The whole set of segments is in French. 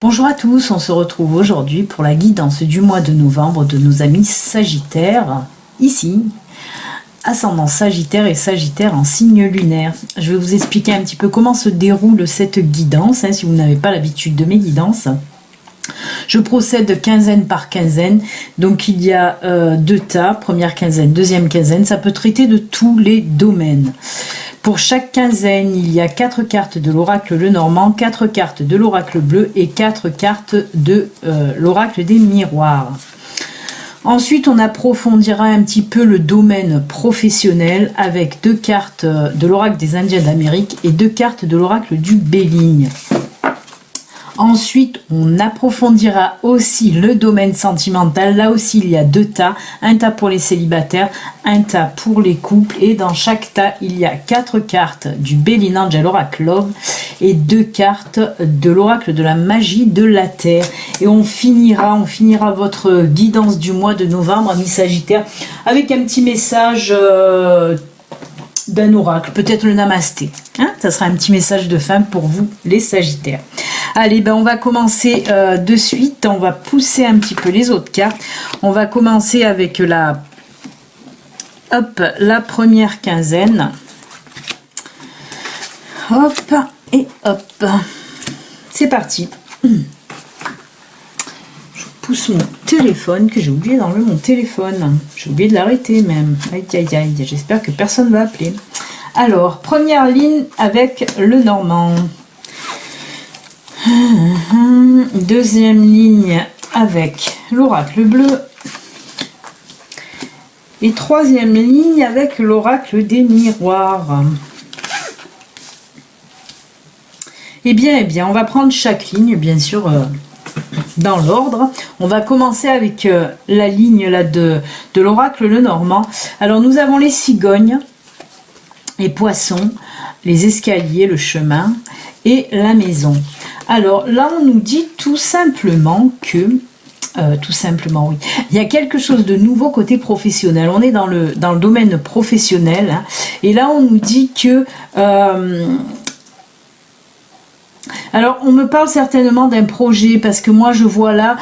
Bonjour à tous, on se retrouve aujourd'hui pour la guidance du mois de novembre de nos amis Sagittaires, ici, ascendant Sagittaire et Sagittaire en signe lunaire. Je vais vous expliquer un petit peu comment se déroule cette guidance, si vous n'avez pas l'habitude de mes guidances. Je procède quinzaine par quinzaine, donc il y a deux tas, première quinzaine, deuxième quinzaine, ça peut traiter de tous les domaines. Pour chaque quinzaine, il y a 4 cartes de l'oracle Lenormand, 4 cartes de l'oracle bleu et 4 cartes de l'oracle des miroirs. Ensuite, on approfondira un petit peu le domaine professionnel avec 2 cartes de l'oracle des Indiens d'Amérique et 2 cartes de l'oracle du Béligne. Ensuite, on approfondira aussi le domaine sentimental. Là aussi, il y a 2 tas. Un tas pour les célibataires, un tas pour les couples. Et dans chaque tas, il y a 4 cartes du Béligne Angel Oracle Love et 2 cartes de l'oracle de la magie de la Terre. Et on finira votre guidance du mois de novembre, amis Sagittaires, avec un petit message d'un oracle, peut-être le namasté. Ça sera un petit message de fin pour vous, les Sagittaires. Allez, on va commencer de suite. On va pousser un petit peu les autres cartes. On va commencer avec la première quinzaine. Hop, et hop. C'est parti. Je pousse mon téléphone, que j'ai oublié d'enlever mon téléphone. J'ai oublié de l'arrêter même. Aïe, aïe, aïe. J'espère que personne ne va appeler. Alors, première ligne avec le Normand. Deuxième ligne avec l'oracle bleu. Et troisième ligne avec l'oracle des miroirs. Eh bien, on va prendre chaque ligne, bien sûr, dans l'ordre. On va commencer avec la ligne là, de l'oracle Lenormand. Alors, nous avons les cigognes, les poissons, les escaliers, le chemin et la maison. Alors là, on nous dit tout simplement que, oui, il y a quelque chose de nouveau côté professionnel. On est dans le domaine professionnel, et là, on nous dit que... alors, on me parle certainement d'un projet, parce que moi, je vois là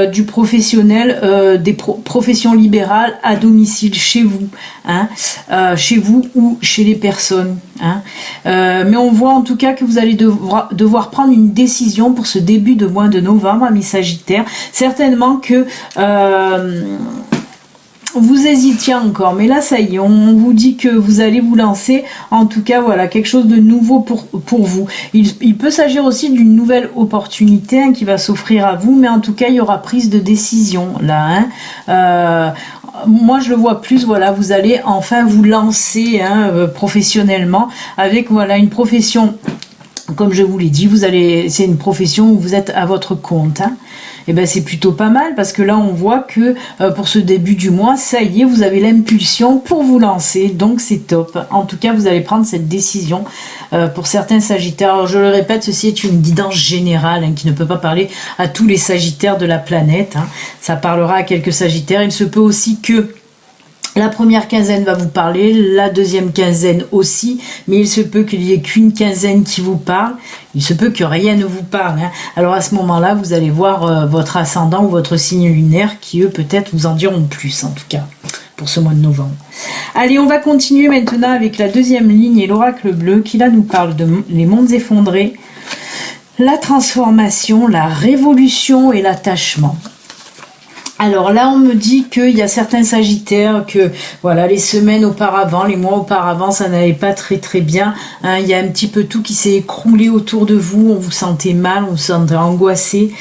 du professionnel, des professions libérales à domicile, chez vous, chez vous ou chez les personnes. Mais on voit en tout cas que vous allez devoir prendre une décision pour ce début de mois de novembre, amis Sagittaires. Certainement que... vous hésitiez encore, mais là ça y est, on vous dit que vous allez vous lancer, en tout cas voilà, quelque chose de nouveau pour vous. Il peut s'agir aussi d'une nouvelle opportunité qui va s'offrir à vous, mais en tout cas il y aura prise de décision là. Moi je le vois plus, voilà, vous allez enfin vous lancer professionnellement avec voilà une profession, comme je vous l'ai dit, c'est une profession où vous êtes à votre compte. Et c'est plutôt pas mal, parce que là on voit que pour ce début du mois, ça y est, vous avez l'impulsion pour vous lancer, donc c'est top. En tout cas, vous allez prendre cette décision pour certains Sagittaires. Alors je le répète, ceci est une guidance générale qui ne peut pas parler à tous les Sagittaires de la planète. Ça parlera à quelques Sagittaires. Il se peut aussi que la première quinzaine va vous parler, la deuxième quinzaine aussi, mais il se peut qu'il n'y ait qu'une quinzaine qui vous parle, il se peut que rien ne vous parle. Alors à ce moment-là, vous allez voir votre ascendant ou votre signe lunaire qui, eux, peut-être vous en diront plus, en tout cas, pour ce mois de novembre. Allez, on va continuer maintenant avec la deuxième ligne et l'oracle bleu qui, là, nous parle de les mondes effondrés, la transformation, la révolution et l'attachement. Alors là, on me dit qu'il y a certains Sagittaires que, voilà, les semaines auparavant, les mois auparavant, ça n'allait pas très très bien. Il y a un petit peu tout qui s'est écroulé autour de vous. On vous sentait mal, on vous sentait angoissé,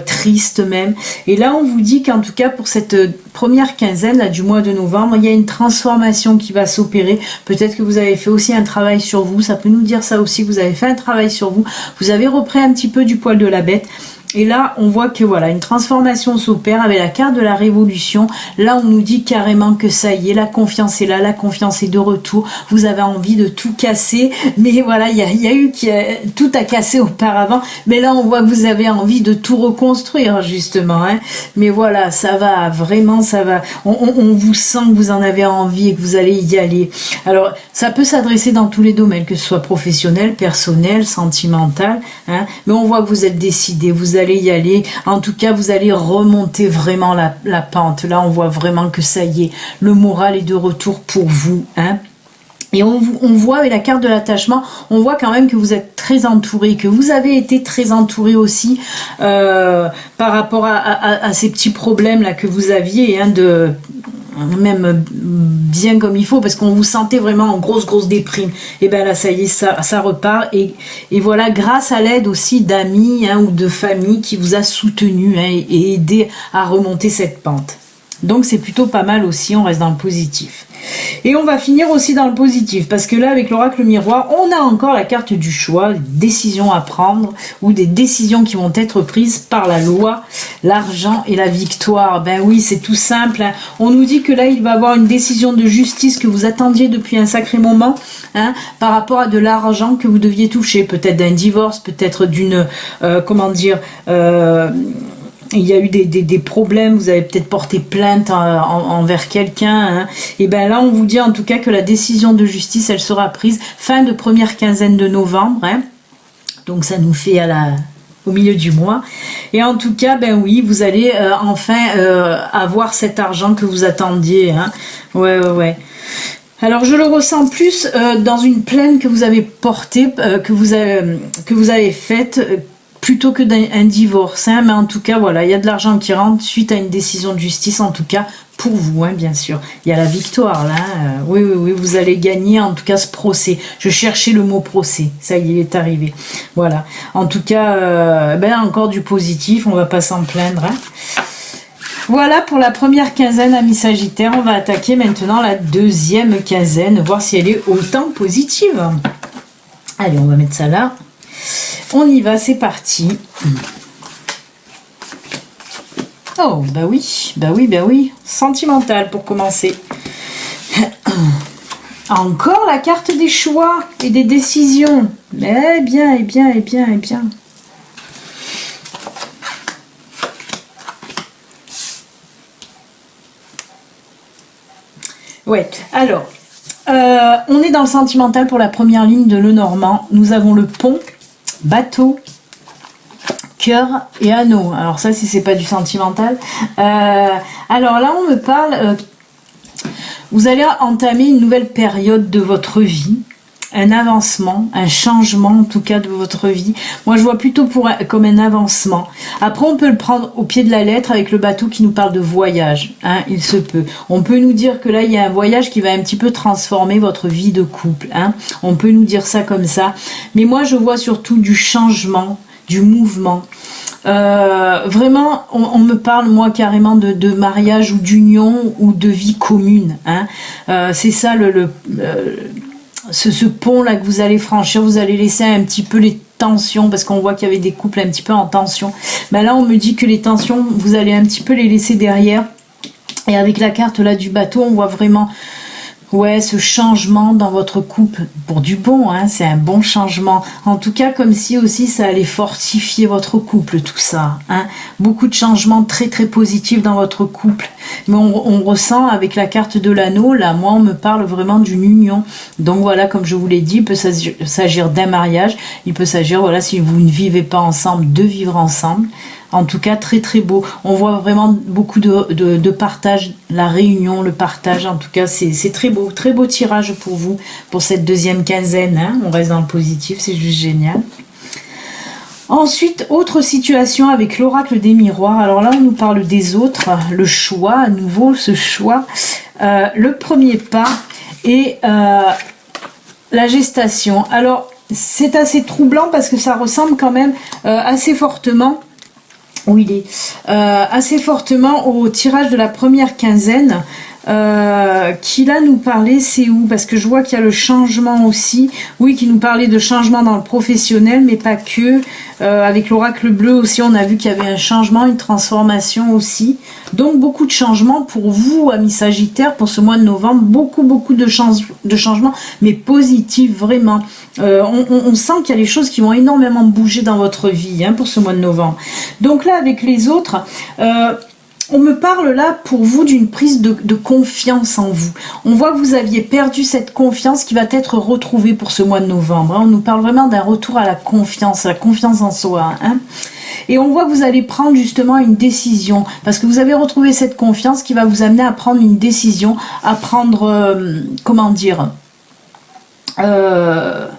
triste même. Et là, on vous dit qu'en tout cas, pour cette première quinzaine là, du mois de novembre, il y a une transformation qui va s'opérer. Peut-être que vous avez fait aussi un travail sur vous. Ça peut nous dire ça aussi, que vous avez fait un travail sur vous. Vous avez repris un petit peu du poil de la bête. Et là, on voit que voilà, une transformation s'opère avec la carte de la révolution. Là, on nous dit carrément que ça y est, la confiance est là, la confiance est de retour. Vous avez envie de tout casser, mais voilà, il y a eu tout à casser auparavant. Mais là, on voit que vous avez envie de tout reconstruire, justement. Mais voilà, ça va, vraiment, ça va. On vous sent que vous en avez envie et que vous allez y aller. Alors, ça peut s'adresser dans tous les domaines, que ce soit professionnel, personnel, sentimental. Mais on voit que vous êtes décidé, vous allez allez y aller. En tout cas, vous allez remonter vraiment la pente. Là, on voit vraiment que ça y est, le moral est de retour pour vous, hein. Et on voit avec la carte de l'attachement, on voit quand même que vous êtes très entouré, que vous avez été très entouré aussi par rapport à ces petits problèmes là que vous aviez, hein, même bien comme il faut, parce qu'on vous sentait vraiment en grosse déprime. Et ben là, ça y est, ça repart. Et voilà, grâce à l'aide aussi d'amis, hein, ou de famille qui vous a soutenu, hein, et aidé à remonter cette pente. Donc c'est plutôt pas mal aussi, on reste dans le positif. Et on va finir aussi dans le positif, parce que là, avec l'oracle miroir, on a encore la carte du choix, des décisions à prendre, ou des décisions qui vont être prises par la loi, l'argent et la victoire. Ben oui, c'est tout simple, hein. On nous dit que là, il va y avoir une décision de justice que vous attendiez depuis un sacré moment, hein, par rapport à de l'argent que vous deviez toucher, peut-être d'un divorce, peut-être d'une, il y a eu des problèmes, vous avez peut-être porté plainte envers quelqu'un, hein. Et bien là, on vous dit en tout cas que la décision de justice, elle sera prise fin de première quinzaine de novembre, hein. Donc ça nous fait au milieu du mois. Et en tout cas, ben oui, vous allez enfin avoir cet argent que vous attendiez, hein. Ouais. Alors je le ressens plus dans une plainte que vous avez portée, que vous avez faite, plutôt que d'un divorce, hein. Mais en tout cas, voilà, il y a de l'argent qui rentre suite à une décision de justice, en tout cas pour vous, hein, bien sûr. Il y a la victoire là, oui, vous allez gagner en tout cas ce procès. Je cherchais le mot procès, ça y est, il est arrivé. Voilà, en tout cas, encore du positif, on va pas s'en plaindre, hein. Voilà pour la première quinzaine, amis Sagittaire. On va attaquer maintenant la deuxième quinzaine, voir si elle est autant positive. Allez, on va mettre ça là. On y va, c'est parti. Oh, bah oui. Sentimental pour commencer. Encore la carte des choix et des décisions. Eh bien. Ouais, alors, on est dans le sentimental pour la première ligne de Lenormand. Nous avons le pont, bateau, cœur et anneau. Alors ça, si c'est pas du sentimental. Alors là, on me parle, vous allez entamer une nouvelle période de votre vie, un avancement, un changement en tout cas de votre vie. Moi, je vois plutôt comme un avancement. Après, on peut le prendre au pied de la lettre avec le bateau qui nous parle de voyage, hein, il se peut. On peut nous dire que là, il y a un voyage qui va un petit peu transformer votre vie de couple, hein. On peut nous dire ça comme ça. Mais moi, je vois surtout du changement, du mouvement. Vraiment, on me parle, moi, carrément de mariage ou d'union ou de vie commune, hein. C'est ça ce pont là que vous allez franchir. Vous allez laisser un petit peu les tensions, parce qu'on voit qu'il y avait des couples un petit peu en tension. Ben là, on me dit que les tensions, vous allez un petit peu les laisser derrière. Et avec la carte là du bateau, on voit vraiment, ouais, ce changement dans votre couple pour du bon, hein, c'est un bon changement. En tout cas, comme si aussi ça allait fortifier votre couple, tout ça, hein. Beaucoup de changements très positifs dans votre couple. Mais on ressent avec la carte de l'anneau, là, moi, on me parle vraiment d'une union. Donc voilà, comme je vous l'ai dit, il peut s'agir d'un mariage. Il peut s'agir, voilà, si vous ne vivez pas ensemble, de vivre ensemble. En tout cas, très beau. On voit vraiment beaucoup de partage, la réunion, le partage. En tout cas, c'est très beau tirage pour vous, pour cette deuxième quinzaine, hein. On reste dans le positif, c'est juste génial. Ensuite, autre situation avec l'oracle des miroirs. Alors là, on nous parle des autres, le choix, à nouveau, ce choix. Le premier pas et la gestation. Alors, c'est assez troublant parce que ça ressemble quand même assez fortement, où il est assez fortement au tirage de la première quinzaine, qui là nous parlait, c'est où? Parce que je vois qu'il y a le changement aussi, oui, qui nous parlait de changement dans le professionnel, mais pas que. Avec l'oracle bleu aussi, on a vu qu'il y avait un changement, une transformation aussi. Donc beaucoup de changements pour vous, amis Sagittaires, pour ce mois de novembre. Beaucoup de changements, mais positifs vraiment. On sent qu'il y a des choses qui vont énormément bouger dans votre vie, hein, pour ce mois de novembre. Donc là, avec les autres, on me parle là pour vous d'une prise de confiance en vous. On voit que vous aviez perdu cette confiance qui va être retrouvée pour ce mois de novembre, hein. On nous parle vraiment d'un retour à la confiance en soi, hein. Et on voit que vous allez prendre justement une décision, parce que vous avez retrouvé cette confiance qui va vous amener à prendre une décision, à prendre, comment dire, à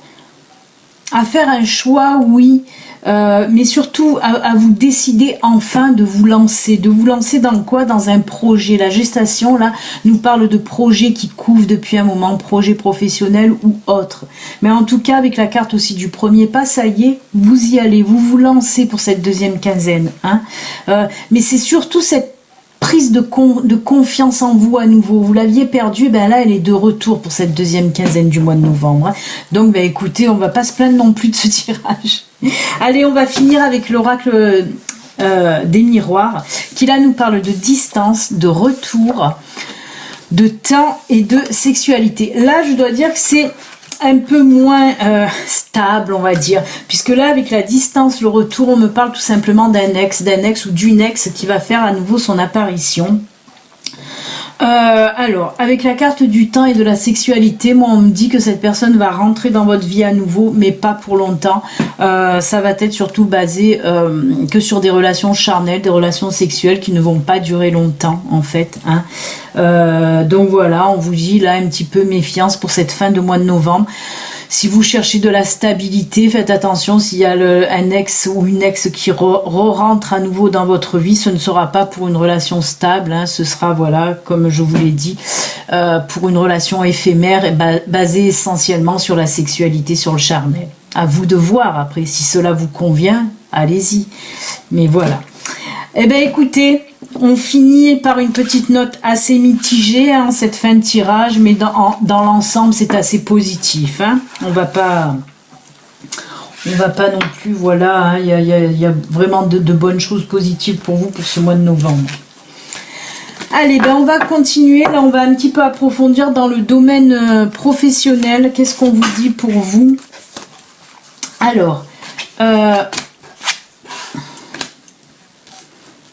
faire un choix, oui, mais surtout à vous décider enfin de vous lancer. De vous lancer dans quoi? Dans un projet. La gestation, là, nous parle de projets qui couvrent depuis un moment, projet professionnel ou autre. Mais en tout cas, avec la carte aussi du premier pas, ça y est, vous y allez, vous vous lancez pour cette deuxième quinzaine. Hein. Mais c'est surtout cette prise de confiance en vous à nouveau. Vous l'aviez perdue, ben là elle est de retour pour cette deuxième quinzaine du mois de novembre. Donc ben écoutez, on va pas se plaindre non plus de ce tirage. Allez, on va finir avec l'oracle des miroirs, qui là nous parle de distance, de retour, de temps et de sexualité. Là je dois dire que c'est un peu moins stable, on va dire, puisque là avec la distance, le retour, on me parle tout simplement d'un ex ou d'une ex qui va faire à nouveau son apparition. Alors, avec la carte du temps et de la sexualité, moi on me dit que cette personne va rentrer dans votre vie à nouveau, mais pas pour longtemps. Ça va être surtout basé que sur des relations charnelles, des relations sexuelles qui ne vont pas durer longtemps en fait. Hein. Donc voilà, on vous dit là un petit peu méfiance pour cette fin de mois de novembre. Si vous cherchez de la stabilité, faites attention, s'il y a un ex ou une ex qui rentre à nouveau dans votre vie, ce ne sera pas pour une relation stable, hein, ce sera, voilà, comme je vous l'ai dit, pour une relation éphémère basée essentiellement sur la sexualité, sur le charnel. À vous de voir après, si cela vous convient, allez-y. Mais voilà. Eh bien écoutez, on finit par une petite note assez mitigée, hein, cette fin de tirage, mais dans l'ensemble c'est assez positif. Hein. On va pas non plus, voilà, il y a vraiment de bonnes choses positives pour vous pour ce mois de novembre. Allez, ben on va continuer, là on va un petit peu approfondir dans le domaine professionnel. Qu'est-ce qu'on vous dit pour vous? Alors,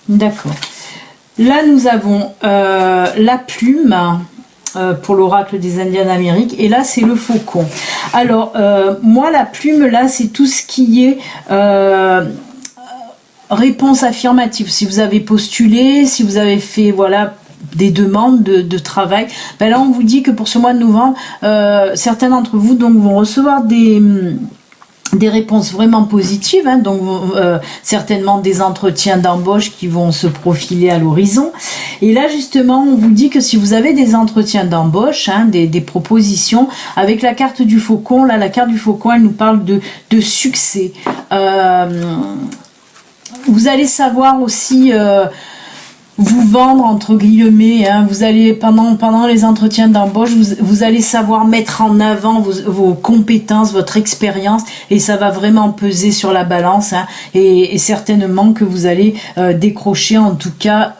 d'accord. Là, nous avons la plume pour l'oracle des Indiens d'Amérique. Et là, c'est le faucon. Alors, moi, la plume, là, c'est tout ce qui est réponse affirmative. Si vous avez postulé, si vous avez fait, voilà, des demandes de travail, ben là, on vous dit que pour ce mois de novembre, certains d'entre vous donc, vont recevoir des réponses vraiment positives, hein, donc certainement des entretiens d'embauche qui vont se profiler à l'horizon. Et là justement, on vous dit que si vous avez des entretiens d'embauche, hein, des propositions, avec la carte du faucon, là la carte du faucon, elle nous parle de succès. Vous allez savoir aussi vous vendre entre guillemets, hein. Vous allez pendant les entretiens d'embauche, vous allez savoir mettre en avant vos compétences, votre expérience, et ça va vraiment peser sur la balance, hein. Et certainement que vous allez décrocher en tout cas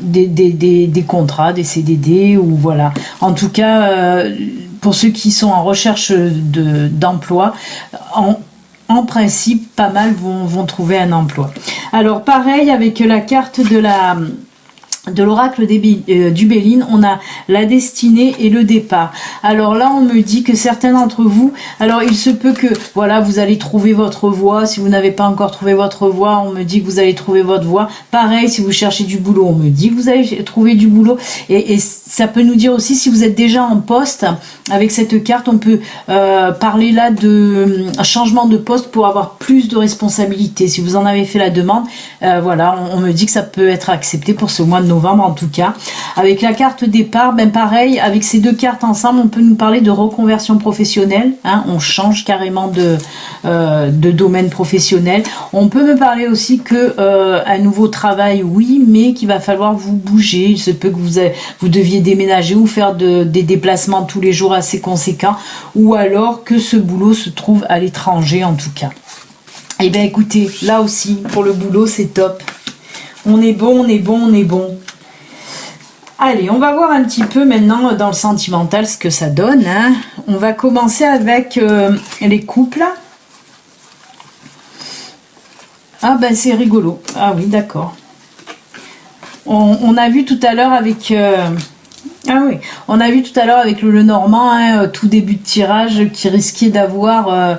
des contrats, des CDD, ou voilà. En tout cas, pour ceux qui sont en recherche d'emploi, en principe, pas mal vont trouver un emploi. Alors, pareil, avec la carte de l'oracle du Béline, on a la destinée et le départ. Alors là, on me dit que certains d'entre vous, alors il se peut que, voilà, vous allez trouver votre voie. Si vous n'avez pas encore trouvé votre voie, on me dit que vous allez trouver votre voie. Pareil, si vous cherchez du boulot, on me dit que vous allez trouver du boulot. Et ça peut nous dire aussi, si vous êtes déjà en poste, avec cette carte, on peut parler là de changement de poste pour avoir plus de responsabilités. Si vous en avez fait la demande, voilà, on me dit que ça peut être accepté pour ce mois de novembre en tout cas. Avec la carte départ, ben pareil, avec ces deux cartes ensemble, on peut nous parler de reconversion professionnelle, hein, on change carrément de domaine professionnel. On peut me parler aussi que un nouveau travail, oui, mais qu'il va falloir vous bouger. Il se peut que vous deviez déménager ou faire des déplacements tous les jours assez conséquents, ou alors que ce boulot se trouve à l'étranger en tout cas. Et bien écoutez, là aussi, pour le boulot, c'est top. On est bon, on est bon, on est bon. Allez, on va voir un petit peu maintenant dans le sentimental ce que ça donne. Hein. On va commencer avec les couples. Ah ben c'est rigolo. Ah oui, d'accord. On a vu tout à l'heure avec Ah oui, on a vu tout à l'heure avec le Lenormand, hein, tout début de tirage, qui risquait d'avoir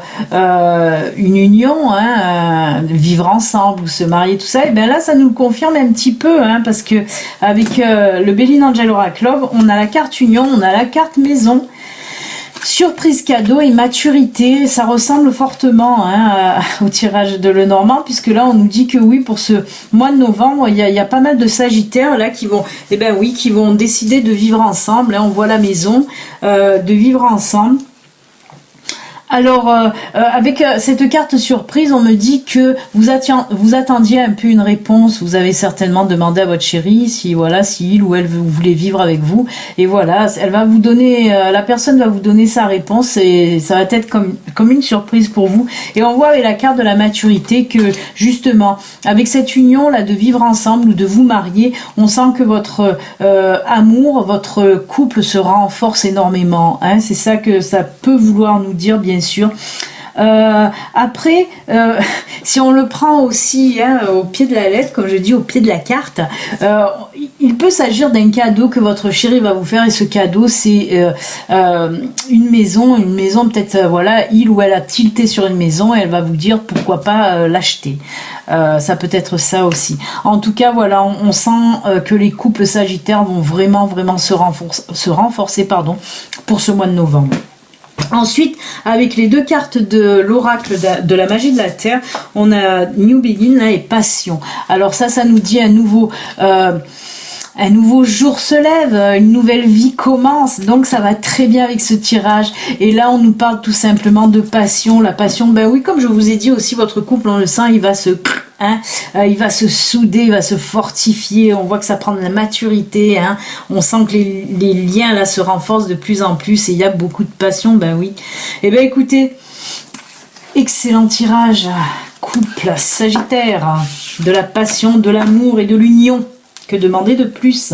une union, hein, vivre ensemble ou se marier, tout ça. Et bien là, ça nous le confirme un petit peu, hein, parce que avec le Béline Angel Oracle Love, on a la carte union, on a la carte maison. Surprise, cadeau et maturité, ça ressemble fortement, hein, au tirage de Lenormand, puisque là on nous dit que oui, pour ce mois de novembre, il y a pas mal de Sagittaires là qui vont, eh ben oui, qui vont décider de vivre ensemble, hein, on voit la maison, de vivre ensemble. Alors, avec cette carte surprise, on me dit que vous attendiez un peu une réponse. Vous avez certainement demandé à votre chéri si, voilà, si il ou elle voulait vivre avec vous. Et voilà, elle va vous donner, la personne va vous donner sa réponse et ça va être comme une surprise pour vous. Et on voit avec la carte de la maturité que, justement, avec cette union là de vivre ensemble ou de vous marier, on sent que votre amour, votre couple se renforce énormément. Hein. C'est ça que ça peut vouloir nous dire, bien sûr. Après, si on le prend aussi, hein, au pied de la lettre, comme je dis, au pied de la carte, il peut s'agir d'un cadeau que votre chéri va vous faire, et ce cadeau c'est une maison peut-être, voilà, il ou elle a tilté sur une maison et elle va vous dire pourquoi pas l'acheter. Ça peut être ça aussi. En tout cas, voilà, on sent que les couples sagittaires vont vraiment se renforcer, pardon, pour ce mois de novembre. Ensuite, avec les deux cartes de l'oracle de la magie de la terre, on a New Begin et Passion. Alors ça nous dit un nouveau jour se lève, une nouvelle vie commence, donc ça va très bien avec ce tirage. Et là, on nous parle tout simplement de passion. La passion, ben oui, comme je vous ai dit aussi, votre couple, on le sent, il va se souder, il va se fortifier. On voit que ça prend de la maturité, hein. On sent que les liens là se renforcent de plus en plus et il y a beaucoup de passion, ben oui. Et ben écoutez, excellent tirage, couple sagittaire, de la passion, de l'amour et de l'union. Que demander de plus?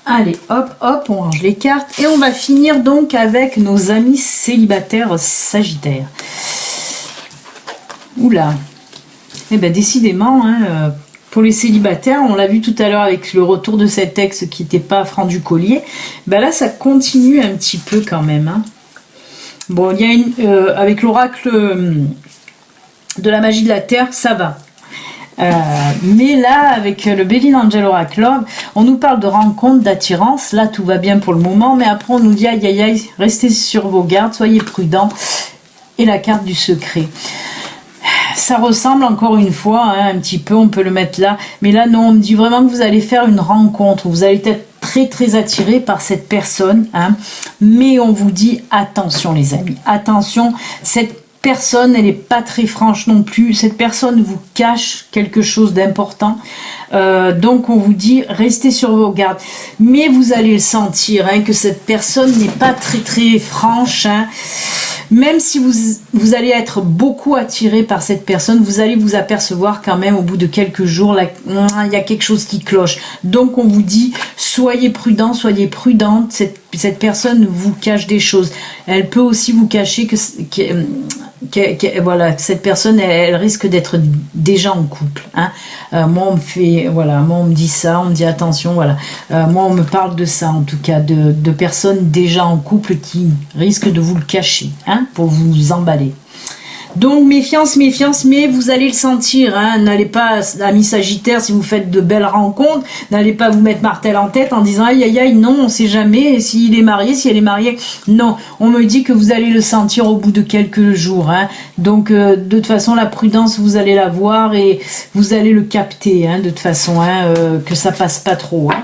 Allez, hop, on range les cartes et on va finir donc avec nos amis célibataires sagittaires. Oula, eh bien décidément, hein, pour les célibataires, on l'a vu tout à l'heure avec le retour de cet ex qui n'était pas franc du collier, ben là ça continue un petit peu quand même, hein. Bon, il y a avec l'oracle de la magie de la terre, ça va. Mais là, avec le Béline Angel Oracle Love, on nous parle de rencontre, d'attirance. Là, tout va bien pour le moment, mais après, on nous dit aïe aïe aïe, restez sur vos gardes, soyez prudents. Et la carte du secret. Ça ressemble encore une fois, hein, un petit peu, on peut le mettre là. Mais là, non, on me dit vraiment que vous allez faire une rencontre. Vous allez être très attiré par cette personne, hein. Mais on vous dit attention, les amis. Attention, cette personne, elle n'est pas très franche non plus. Cette personne vous cache quelque chose d'important. Donc on vous dit restez sur vos gardes. Mais vous allez le sentir, hein, que cette personne n'est pas très franche, hein. Même si vous allez être beaucoup attiré par cette personne, vous allez vous apercevoir quand même au bout de quelques jours, là, il y a quelque chose qui cloche. Donc on vous dit, soyez prudent, soyez prudente, cette personne vous cache des choses. Elle peut aussi vous cacher que voilà, cette personne, elle risque d'être déjà en couple, hein. Moi on me dit ça, on me dit attention, voilà. Moi on me parle de ça, en tout cas, de personnes déjà en couple qui risquent de vous le cacher, hein, pour vous emballer. Donc méfiance, mais vous allez le sentir, hein. N'allez pas, amis sagittaires, si vous faites de belles rencontres, n'allez pas vous mettre martel en tête en disant aïe aïe aïe, non, on sait jamais s'il est marié, si elle est mariée. Non, on me dit que vous allez le sentir au bout de quelques jours, hein. Donc de toute façon, la prudence, vous allez la voir et vous allez le capter, hein, de toute façon, hein, que ça passe pas trop, hein.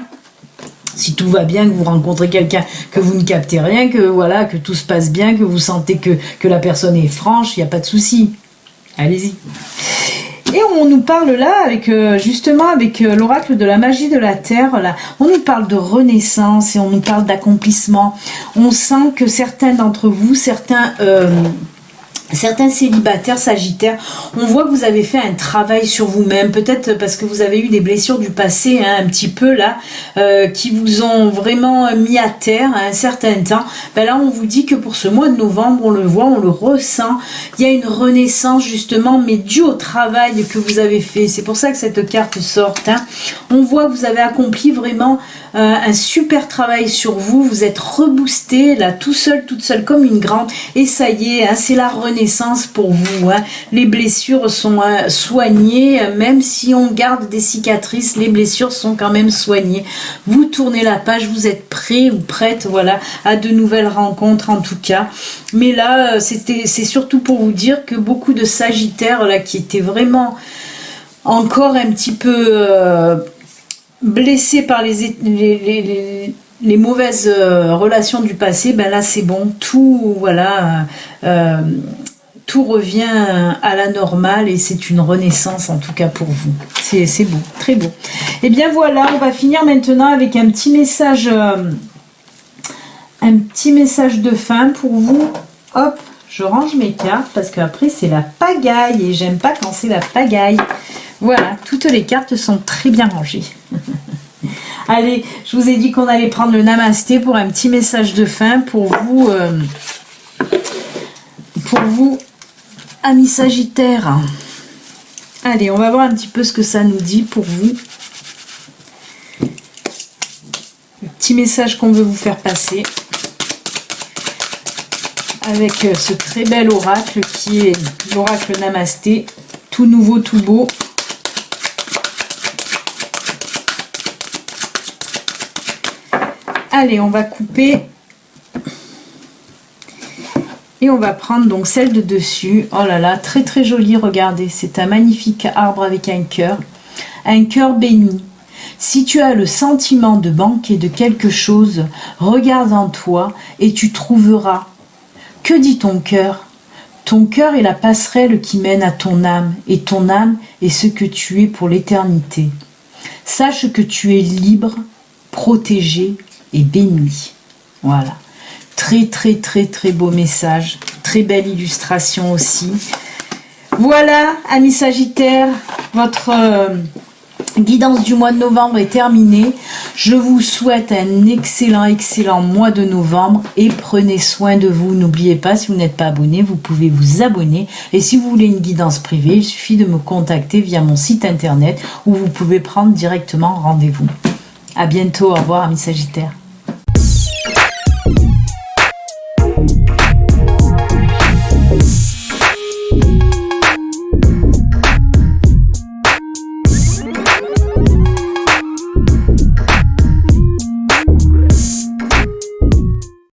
Si tout va bien, que vous rencontrez quelqu'un, que vous ne captez rien, que voilà, que tout se passe bien, que vous sentez que la personne est franche, il n'y a pas de souci. Allez-y. Et on nous parle là, avec justement avec l'oracle de la magie de la terre, là, on nous parle de renaissance et on nous parle d'accomplissement. On sent que certains d'entre vous, Certains célibataires, sagittaires, on voit que vous avez fait un travail sur vous-même, peut-être parce que vous avez eu des blessures du passé, hein, un petit peu là, qui vous ont vraiment mis à terre à un certain temps. Ben là, on vous dit que pour ce mois de novembre, on le voit, on le ressent, il y a une renaissance justement, mais due au travail que vous avez fait. C'est pour ça que cette carte sort. Hein. On voit que vous avez accompli vraiment un super travail sur vous, vous êtes reboosté là, tout seul, toute seule, comme une grande, et ça y est, hein, c'est la renaissance pour vous. Hein. Les blessures sont soignées, même si on garde des cicatrices, les blessures sont quand même soignées. Vous tournez la page, vous êtes prêt ou prête, voilà, à de nouvelles rencontres en tout cas. Mais là, c'est surtout pour vous dire que beaucoup de sagittaires là qui étaient vraiment encore un petit peu blessés par les mauvaises relations du passé, ben là c'est bon, tout voilà, tout revient à la normale et c'est une renaissance en tout cas pour vous. C'est beau, très beau. Et bien voilà, on va finir maintenant avec un petit message de fin pour vous. Hop, je range mes cartes parce qu'après c'est la pagaille et j'aime pas quand c'est la pagaille. Voilà, toutes les cartes sont très bien rangées. Allez, je vous ai dit qu'on allait prendre le namasté pour un petit message de fin pour vous, amis sagittaires. Allez, on va voir un petit peu ce que ça nous dit pour vous. Le petit message qu'on veut vous faire passer avec ce très bel oracle qui est l'oracle namasté, tout nouveau, tout beau. Allez, on va couper et on va prendre donc celle de dessus. Oh là là, très très jolie, regardez, c'est un magnifique arbre avec un cœur béni. Si tu as le sentiment de manquer de quelque chose, regarde en toi et tu trouveras. Que dit ton cœur? Ton cœur est la passerelle qui mène à ton âme, et ton âme est ce que tu es pour l'éternité. Sache que tu es libre, protégé et béni. Voilà. Très très très très beau message. Très belle illustration aussi. Voilà, amis sagittaires, votre guidance du mois de novembre est terminée. Je vous souhaite un excellent mois de novembre et prenez soin de vous. N'oubliez pas, si vous n'êtes pas abonné, vous pouvez vous abonner. Et si vous voulez une guidance privée, il suffit de me contacter via mon site internet où vous pouvez prendre directement rendez-vous. À bientôt, au revoir amis sagittaires.